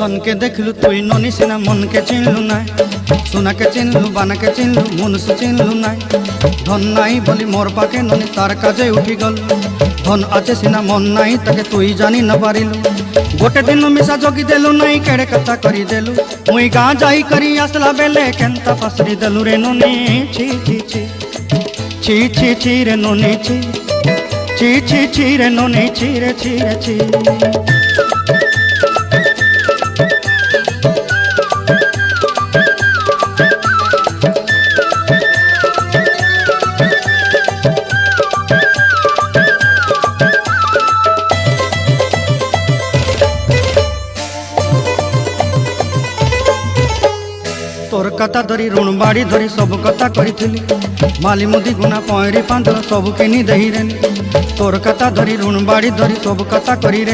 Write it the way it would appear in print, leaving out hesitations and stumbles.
धन के देखलु तुई ननी सिना मन के चिन्हलु नाय सोना के चिन्हलु बाना के चिन्हलु मुनुष चिन्हलु नाय धन नाई बोली मोर पाके ननी तार काजे उठी गल धन आचे सिना मन नाई ताके तुई जानी न पारिलु गोटे दिन मिसा जोगी देलु नाई केड़े कथा करी देलु मुई गाँ जाई करी आसला बेले केंता पसरी देलु रे ननी छी छी छी छी छी छी रे ननी छी छी छी छी रे ननी छी रे छी रे छी। तोर कथा धरी ऋण बाड़ी धरी सब कथा करी माली मुदी गुना पयरी पांदर सब किनी दही रे तोर कथा धरी ऋण बाड़ी धरी सब कथा करी रे।